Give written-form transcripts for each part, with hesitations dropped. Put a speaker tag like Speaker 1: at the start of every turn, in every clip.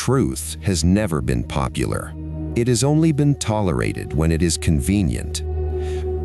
Speaker 1: truth has never been popular. It has only been tolerated when it is convenient.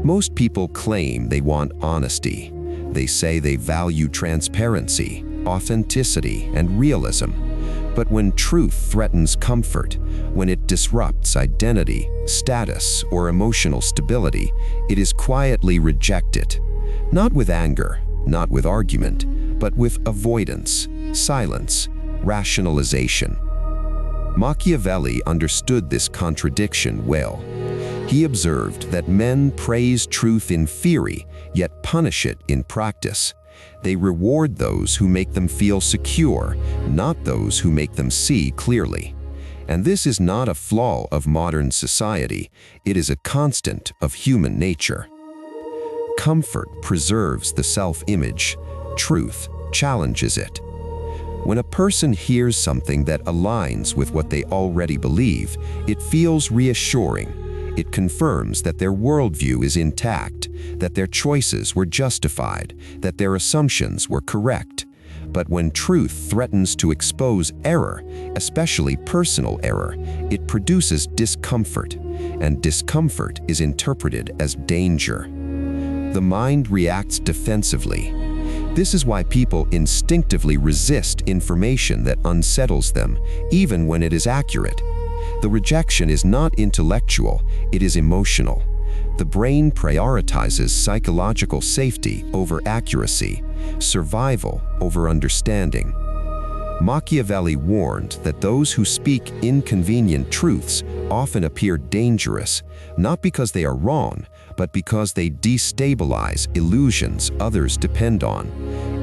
Speaker 1: Most people claim they want honesty. They say they value transparency, authenticity, and realism. But when truth threatens comfort, when it disrupts identity, status, or emotional stability, it is quietly rejected. Not with anger, not with argument, but with avoidance, silence, rationalization. Machiavelli understood this contradiction well. He observed that men praise truth in theory, yet punish it in practice. They reward those who make them feel secure, not those who make them see clearly. And this is not a flaw of modern society, it is a constant of human nature. Comfort preserves the self-image, truth challenges it. When a person hears something that aligns with what they already believe, it feels reassuring. It confirms that their worldview is intact, that their choices were justified, that their assumptions were correct. But when truth threatens to expose error, especially personal error, it produces discomfort, and discomfort is interpreted as danger. The mind reacts defensively. This is why people instinctively resist information that unsettles them, even when it is accurate. The rejection is not intellectual, it is emotional. The brain prioritizes psychological safety over accuracy, survival over understanding. Machiavelli warned that those who speak inconvenient truths often appear dangerous, not because they are wrong, but because they destabilize illusions others depend on.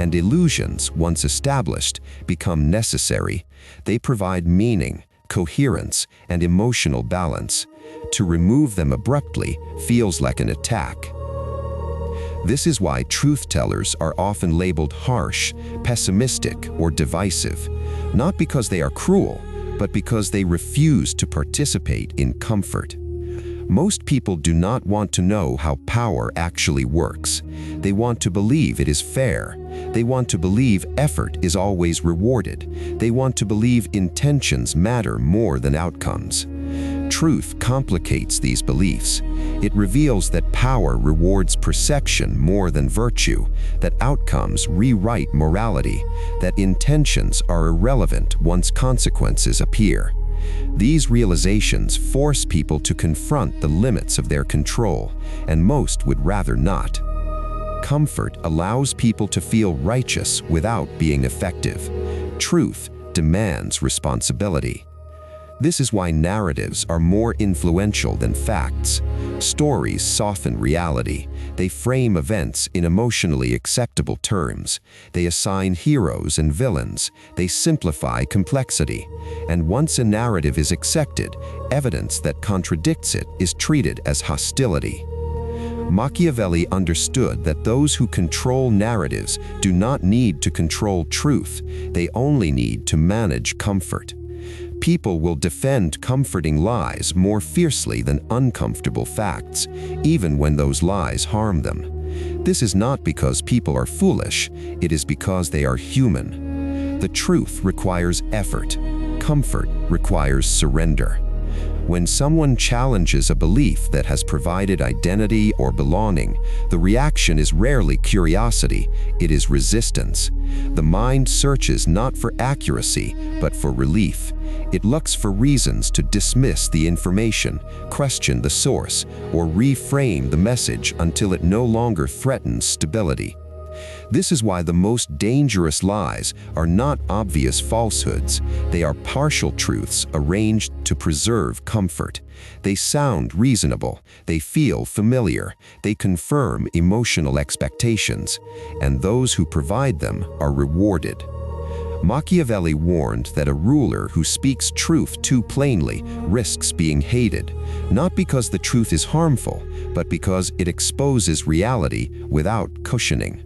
Speaker 1: And illusions, once established, become necessary. They provide meaning, coherence, and emotional balance. To remove them abruptly feels like an attack. This is why truth-tellers are often labeled harsh, pessimistic, or divisive, not because they are cruel, but because they refuse to participate in comfort. Most people do not want to know how power actually works. They want to believe it is fair. They want to believe effort is always rewarded. They want to believe intentions matter more than outcomes. Truth complicates these beliefs. It reveals that power rewards perception more than virtue, that outcomes rewrite morality, that intentions are irrelevant once consequences appear. These realizations force people to confront the limits of their control, and most would rather not. Comfort allows people to feel righteous without being effective. Truth demands responsibility. This is why narratives are more influential than facts. Stories soften reality. They frame events in emotionally acceptable terms. They assign heroes and villains. They simplify complexity. And once a narrative is accepted, evidence that contradicts it is treated as hostility. Machiavelli understood that those who control narratives do not need to control truth. They only need to manage comfort. People will defend comforting lies more fiercely than uncomfortable facts, even when those lies harm them. This is not because people are foolish, it is because they are human. The truth requires effort. Comfort requires surrender. When someone challenges a belief that has provided identity or belonging, the reaction is rarely curiosity, it is resistance. The mind searches not for accuracy, but for relief. It looks for reasons to dismiss the information, question the source, or reframe the message until it no longer threatens stability. This is why the most dangerous lies are not obvious falsehoods. They are partial truths arranged to preserve comfort. They sound reasonable, they feel familiar, they confirm emotional expectations, and those who provide them are rewarded. Machiavelli warned that a ruler who speaks truth too plainly risks being hated, not because the truth is harmful, but because it exposes reality without cushioning.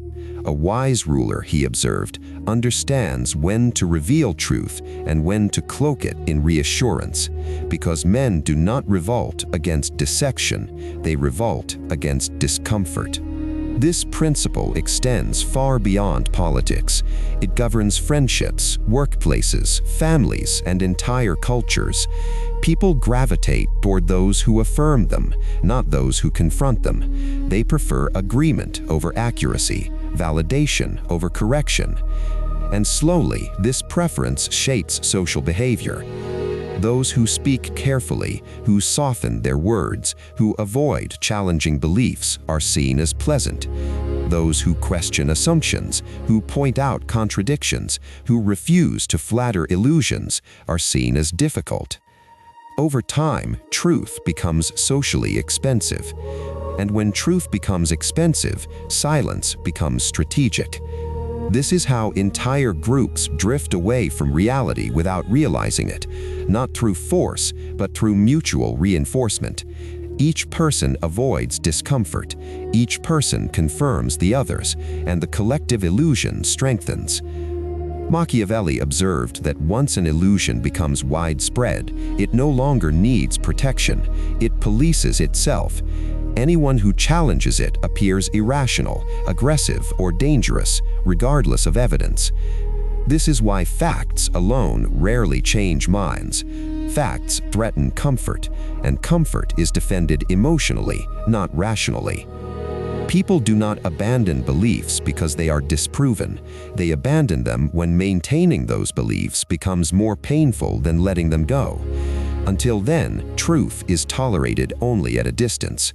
Speaker 1: A wise ruler, he observed, understands when to reveal truth and when to cloak it in reassurance, because men do not revolt against dissection, they revolt against discomfort. This principle extends far beyond politics. It governs friendships, workplaces, families, and entire cultures. People gravitate toward those who affirm them, not those who confront them. They prefer agreement over accuracy, validation over correction. And slowly, this preference shapes social behavior. Those who speak carefully, who soften their words, who avoid challenging beliefs are seen as pleasant. Those who question assumptions, who point out contradictions, who refuse to flatter illusions are seen as difficult. Over time, truth becomes socially expensive. And when truth becomes expensive, silence becomes strategic. This is how entire groups drift away from reality without realizing it, not through force, but through mutual reinforcement. Each person avoids discomfort, each person confirms the others, and the collective illusion strengthens. Machiavelli observed that once an illusion becomes widespread, it no longer needs protection, it polices itself. Anyone who challenges it appears irrational, aggressive, or dangerous, regardless of evidence. This is why facts alone rarely change minds. Facts threaten comfort, and comfort is defended emotionally, not rationally. People do not abandon beliefs because they are disproven. They abandon them when maintaining those beliefs becomes more painful than letting them go. Until then, truth is tolerated only at a distance.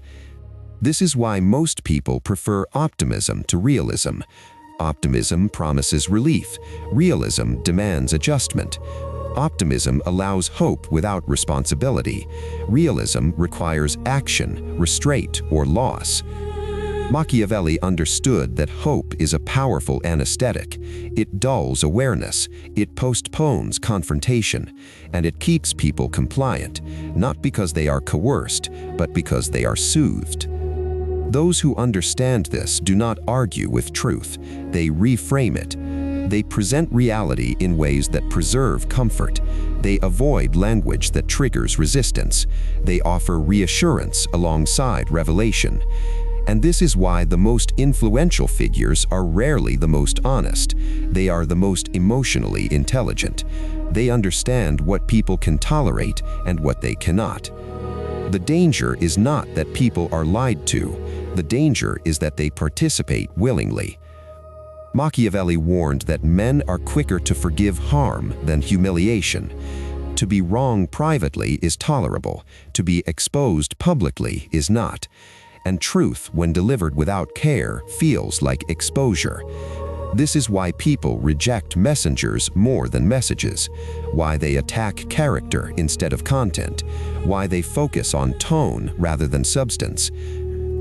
Speaker 1: This is why most people prefer optimism to realism. Optimism promises relief. Realism demands adjustment. Optimism allows hope without responsibility. Realism requires action, restraint, or loss. Machiavelli understood that hope is a powerful anesthetic. It dulls awareness, it postpones confrontation, and it keeps people compliant, not because they are coerced, but because they are soothed. Those who understand this do not argue with truth, they reframe it. They present reality in ways that preserve comfort. They avoid language that triggers resistance. They offer reassurance alongside revelation. And this is why the most influential figures are rarely the most honest. They are the most emotionally intelligent. They understand what people can tolerate and what they cannot. The danger is not that people are lied to. The danger is that they participate willingly. Machiavelli warned that men are quicker to forgive harm than humiliation. To be wrong privately is tolerable. To be exposed publicly is not. And truth, when delivered without care, feels like exposure. This is why people reject messengers more than messages, why they attack character instead of content, why they focus on tone rather than substance.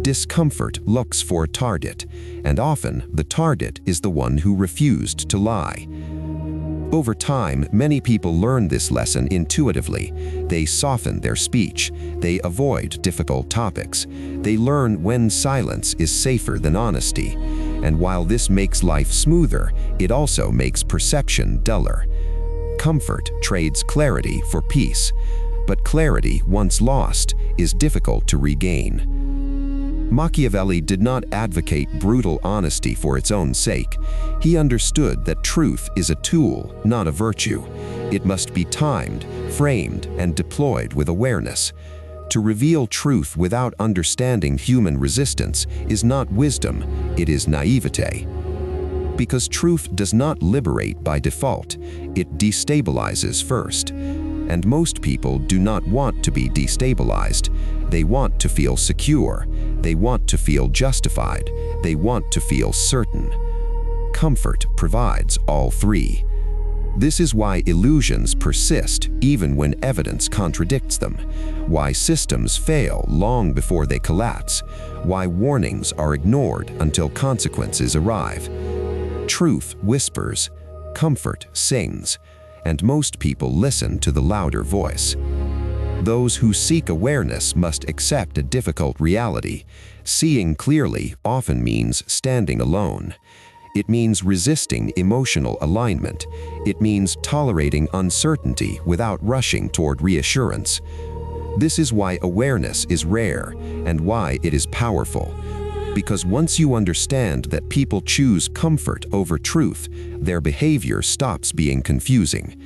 Speaker 1: Discomfort looks for a target, and often the target is the one who refused to lie. Over time, many people learn this lesson intuitively. They soften their speech. They avoid difficult topics. They learn when silence is safer than honesty. And while this makes life smoother, it also makes perception duller. Comfort trades clarity for peace, but clarity, once lost, is difficult to regain. Machiavelli did not advocate brutal honesty for its own sake. He understood that truth is a tool, not a virtue. It must be timed, framed, and deployed with awareness. To reveal truth without understanding human resistance is not wisdom, it is naivete. Because truth does not liberate by default, it destabilizes first. And most people do not want to be destabilized. They want to feel secure. They want to feel justified. They want to feel certain. Comfort provides all three. This is why illusions persist even when evidence contradicts them, why systems fail long before they collapse, why warnings are ignored until consequences arrive. Truth whispers, comfort sings, and most people listen to the louder voice. Those who seek awareness must accept a difficult reality. Seeing clearly often means standing alone. It means resisting emotional alignment. It means tolerating uncertainty without rushing toward reassurance. This is why awareness is rare and why it is powerful. Because once you understand that people choose comfort over truth, their behavior stops being confusing.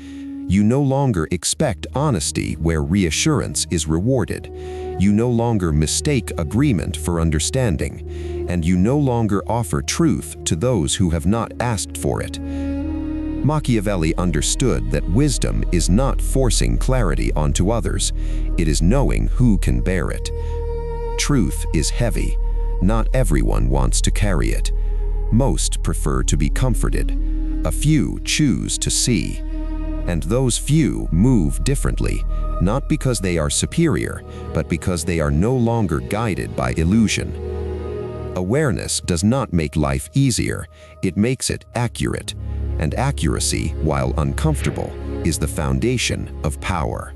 Speaker 1: You no longer expect honesty where reassurance is rewarded. You no longer mistake agreement for understanding, and you no longer offer truth to those who have not asked for it. Machiavelli understood that wisdom is not forcing clarity onto others, it is knowing who can bear it. Truth is heavy. Not everyone wants to carry it. Most prefer to be comforted. A few choose to see. And those few move differently, not because they are superior, but because they are no longer guided by illusion. Awareness does not make life easier, it makes it accurate. And accuracy, while uncomfortable, is the foundation of power.